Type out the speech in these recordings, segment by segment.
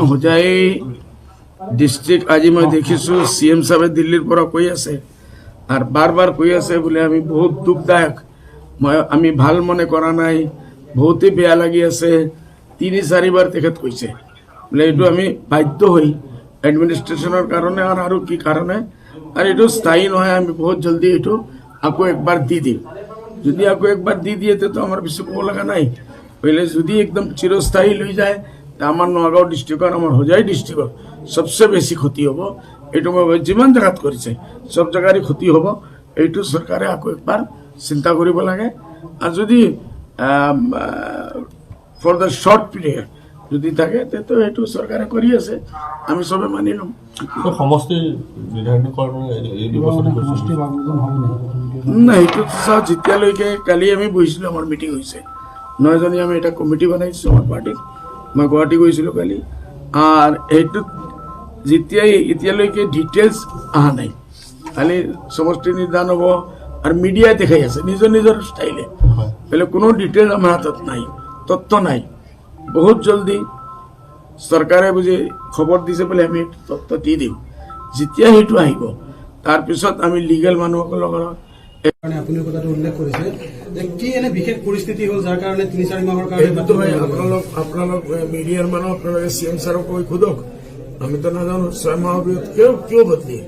Hojai district আজি মই দেখিছো CM সাহেবে দিল্লিৰ পৰা কৈ আছে আর বারবার কৈ আছে বলে আমি বহুত দুঃখদায়ক আমি ভাল মনে করা নাই বহুতই বেয়া লাগি আছে 3-4 বার তেখেত কইছে বলে এটু আমি বাধ্য হই এডমিনিস্ট্রেশনের কারণে আর আরো কি কারণে আর এটু স্থায়ী নয় আমি বহুত জলদি এটু আকো একবার দি দিই যদি আকো একবার দি দিয়ে তো আমার বেশি কো লাগা নাই पहले যদি একদম চিরস্থায়ী লই যায় আমার নগাঁও ডিস্ট্রিক্ট আর আমার হোজাই ডিস্ট্রিক্ট সবচেয়ে বেশি ক্ষতি হবো এইটু যিমান জায়গাত করেছে সব জায়গারই ক্ষতি হবো এইটু সরকারে আকো একবার চিন্তা করিব লাগে আর যদি ফর দ্য শর্ট পিরিয়ড যদি থাকে তো এইটু সরকারে করি আছে আমি সবে মানিলাম সমষ্টি নিৰ্ধাৰণকৰণৰ এই না এইটু চাও যেতিয়ালৈকে কালি আমি বহিছিলো আমার মিটিং হয়েছে 9 জনী আমি এটা কমিটি বনাইছো আমার পার্টির মই গুৱাহাটী গৈছিলো কালি আৰ এইটু যেতিয়াই এতিয়ালৈকে ডিটেইলস আহা নাই খালি সমষ্টি নিৰ্ধাৰণ হব আৰ মিডিয়া দেখাই আছে নিজৰ নিজৰ স্টাইলে বলে কোনো ডিটেইল আমার হাতত নাই তথ্য নাই বহুত জলদি সরকারে বুঝে খবর দিছে বলে আমি তথ্য দি দিম যেতিয়া সেইটো আহিব তাৰপিছত আমি লিগেল মানুহসকলৰ আপুনি কথাটো উল্লেখ কৰিছে যে কি এনে বিশেষ পৰিস্থিতি হ'ল যাৰ কাৰণে 3-4 মাহৰ কাৰণে আপোনালোক মিডিয়াৰ মানুহ আপোনালোকে CM ছাৰক কৈ খুদক আমি তো নাজানো 6 মাহৰ ভিতৰত কিয় বদলি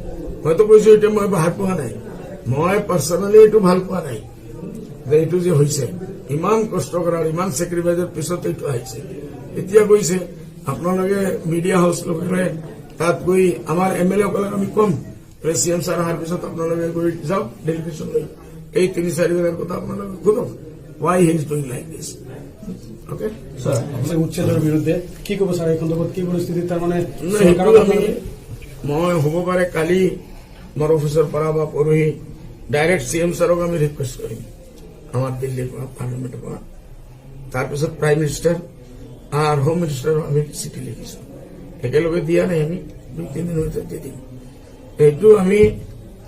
হয়তো কৈছো এটা মই ভাল পোৱা নাই মই পাৰ্চনেলি এইটো ভাল পোৱা নাই যে এইটো যে হৈছে ইমান কষ্ট কৰাৰ ইমান চেক্ৰিফাইচৰ পিছত এইটো আহিছে এতিয়া কৈছে আপোনালোকে মিডিয়া হাউচ লোকসকলে তাত গৈ আমাৰ MLA সকলক আমি কম CM ছাৰ অহাৰ পিছত আপোনালোকে গৈ যাওক ডেলিগেশ্যন লৈ এই 3-4 দিনৰ কথা আপোনালোকে খুদক why he is doing like this okay sir আপনি উচ্ছেদের বিরুদ্ধে কি কব স্যার এখন তো কি পরিস্থিতি তার মানে মই হব পারে কালি মোৰ অফিসৰ পৰা বা পৰহি ডাইৰেক্ট CM ছাৰক আমি ৰিকুৱেষ্ট কৰিম আমাৰ দিল্লীৰ পৰা পাৰ্লিমেণ্টৰ পৰা তাৰপিছত prime minister R home minister আমি চিঠি লিখিছো একেলগে দিয়া নাই আমি 2-3 দিন হইতে দি দিম এইটো আমি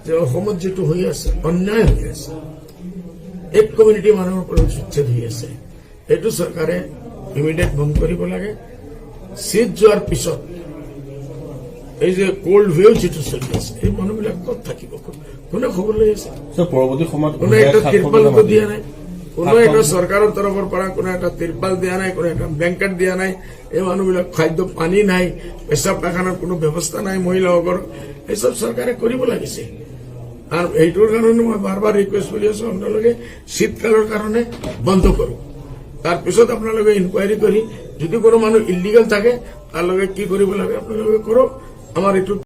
যে অসমত যেটো হৈ আছে অন্যায় হৈ আছে এক কমিউনিটি মানুহৰ ওপৰত উচ্ছেদ হৈ আছে এইটো চৰকাৰে ইমিডিয়েট বন্ধ কৰিব লাগে শীত যোৱাৰ পিছত এই যে কোল্ড ওয়েভ যেটো চলি আছে এই মানুহবিলাক ক'ত থাকিব কোনে খবৰ লৈ আছে পৰৱৰ্তী সময়ত কোনো একটা তিৰপাল দিয়া নাই কোনো একটা সৰকাৰেৰ তৰফেৰ পৰা কোনো একটা তিরপাল দিয়া নাই কোনো একটা ব্ল্যাঙ্কেট দিয়া নাই এই মানুহবিলাক খাদ্য পানী নাই পেশাব পায়খানার কোনো ব্যবস্থা নাই মহিলাসকলৰ এইসব সৰকাৰে কৰিব লাগিছে আৰ এইটোৰ কাৰণে মই বাৰবাৰ ৰিকুৱেষ্ট কৰি আছো আপোনালোকে শীতকালৰ কাৰণে বন্ধ কৰক তাৰপিছত আপোনালোকে ইনকুৱাৰী কৰি যদি কোনো মানুহ ইলিগেল থাকে তাৰ লগে কি কৰিব লাগে আপোনালোকে কৰক আমাৰ এইটো